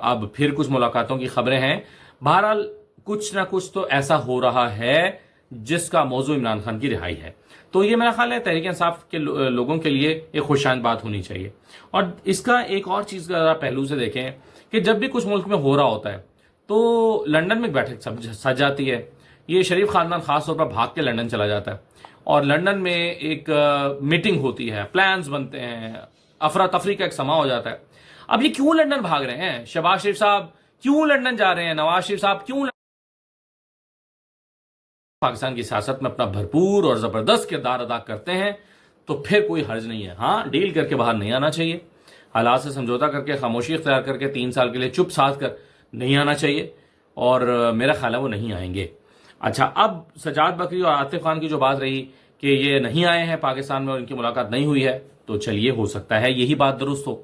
اب پھر کچھ ملاقاتوں کی خبریں ہیں. بہرحال کچھ نہ کچھ تو ایسا ہو رہا ہے جس کا موضوع عمران خان کی رہائی ہے. تو یہ میرا خیال ہے تحریک انصاف کے لوگوں کے لیے ایک خوشایند بات ہونی چاہیے. اور اس کا ایک اور چیز کا پہلو سے دیکھیں کہ جب بھی کچھ ملک میں ہو رہا ہوتا ہے تو لنڈن میں ایک بیٹھک سج جاتی ہے. یہ شریف خاندان خاص طور پر بھاگ کے لنڈن چلا جاتا ہے اور لنڈن میں ایک میٹنگ ہوتی ہے, پلانز بنتے ہیں, افراتفری کا ایک سما ہو جاتا ہے. اب یہ کیوں لنڈن بھاگ رہے ہیں؟ شہباز شریف صاحب کیوں لنڈن جا رہے ہیں؟ نواز شریف صاحب کیوں پاکستان کی سیاست میں اپنا بھرپور اور زبردست کردار ادا کرتے ہیں تو پھر کوئی حرج نہیں ہے. ہاں, ڈیل کر کے باہر نہیں آنا چاہیے, حالات سے سمجھوتا کر کے خاموشی اختیار کر کے 3 سال کے لیے چپ ساتھ کر نہیں آنا چاہیے, اور میرا خیال ہے وہ نہیں آئیں گے. اچھا, اب سجاد بکری اور عاطف خان کی جو بات رہی کہ یہ نہیں آئے ہیں پاکستان میں اور ان کی ملاقات نہیں ہوئی ہے, تو چلیے ہو سکتا ہے یہی بات درست ہو,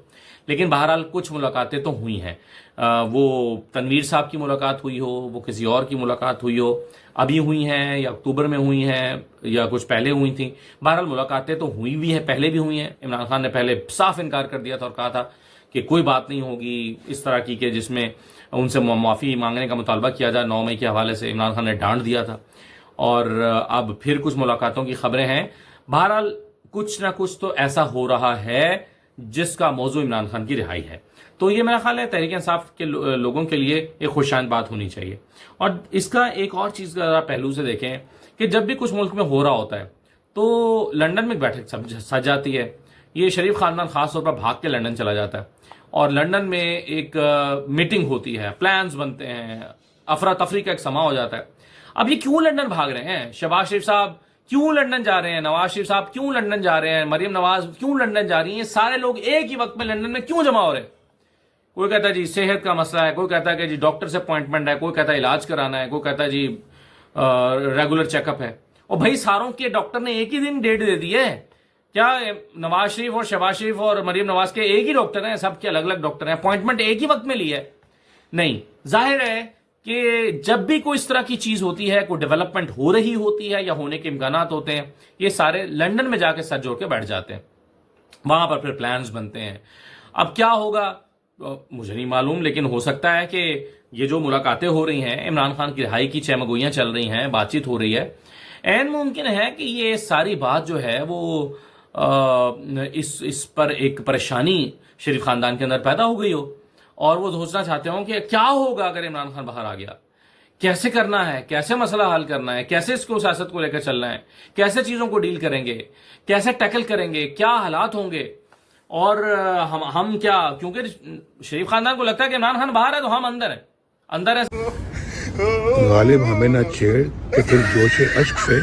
لیکن بہرحال کچھ ملاقاتیں تو ہوئی ہیں. وہ تنویر صاحب کی ملاقات ہوئی ہو, وہ کسی اور کی ملاقات ہوئی ہو, ابھی ہوئی ہیں یا اکتوبر میں ہوئی ہیں یا کچھ پہلے ہوئی تھیں, بہرحال ملاقاتیں تو ہوئی بھی ہیں, پہلے بھی ہوئی ہیں. عمران خان نے پہلے صاف انکار کر دیا تھا اور کہا تھا کہ کوئی بات نہیں ہوگی اس طرح کی کہ جس میں ان سے معافی مانگنے کا مطالبہ کیا جائے. 9 مئی کے حوالے سے عمران خان نے ڈانٹ دیا تھا, اور اب پھر کچھ ملاقاتوں کی خبریں ہیں. بہرحال کچھ نہ کچھ تو ایسا ہو رہا ہے جس کا موضوع عمران خان کی رہائی ہے. تو یہ میرا خیال ہے تحریک انصاف کے لوگوں کے لیے ایک خوشایند بات ہونی چاہیے. اور اس کا ایک اور چیز کا پہلو سے دیکھیں کہ جب بھی کچھ ملک میں ہو رہا ہوتا ہے تو لنڈن میں ایک بیٹھک سج جاتی ہے. یہ شریف خاندان خاص طور پر بھاگ کے لنڈن چلا جاتا ہے اور لنڈن میں ایک میٹنگ ہوتی ہے, پلانز بنتے ہیں, افراتفری کا ایک سما ہو جاتا ہے. اب یہ کیوں لنڈن بھاگ رہے ہیں؟ شہباز شریف صاحب کیوں لنڈن جا رہے ہیں؟ نواز شریف صاحب کیوں لنڈن جا رہے ہیں؟ مریم نواز کیوں لنڈن جا رہی ہیں؟ سارے لوگ ایک ہی وقت میں لنڈن میں کیوں جمع ہو رہے ہیں؟ کوئی کہتا ہے جی صحت کا مسئلہ ہے, کوئی کہتا ہے کہ جی ڈاکٹر سے اپوائنٹمنٹ ہے, کوئی کہتا ہے علاج کرانا ہے, کوئی کہتا ہے جی ریگولر چیک اپ ہے. اور بھائی ساروں کے ڈاکٹر نے ایک ہی دن ڈیٹ دے دی ہے کیا؟ نواز شریف اور شہباز شریف اور مریم نواز کے ایک ہی ڈاکٹر ہیں, سب کے الگ الگ ڈاکٹر ہیں, اپوائنٹمنٹ ایک ہی وقت میں لی ہے؟ نہیں. ظاہر ہے کہ جب بھی کوئی اس طرح کی چیز ہوتی ہے, کوئی ڈیولپمنٹ ہو رہی ہوتی ہے یا ہونے کے امکانات ہوتے ہیں, یہ سارے لنڈن میں جا کے سر جوڑ کے بیٹھ جاتے ہیں, وہاں پر پھر پلانز بنتے ہیں. اب کیا ہوگا مجھے نہیں معلوم, لیکن ہو سکتا ہے کہ یہ جو ملاقاتیں ہو رہی ہیں, عمران خان کی رہائی کی چہمگوئیاں چل رہی ہیں, بات چیت ہو رہی ہے, عین ممکن ہے کہ یہ ساری بات جو ہے وہ اس پر ایک پریشانی شریف خاندان کے اندر پیدا ہو گئی ہو, اور وہ سوچنا چاہتے ہوں کہ کیا ہوگا اگر عمران خان باہر آ گیا, کیسے کرنا ہے, کیسے مسئلہ حل کرنا ہے, کیسے اس کو سیاست کو لے کر چلنا ہے, کیسے چیزوں کو ڈیل کریں گے, کیسے ٹیکل کریں گے, کیا حالات ہوں گے. اور ہم کیا, کیونکہ شریف خاندان کو لگتا ہے کہ عمران خان باہر ہے تو ہم اندر ہیں. غالب ہمیں نہ چھیڑ کہ پھر جوش اشک سے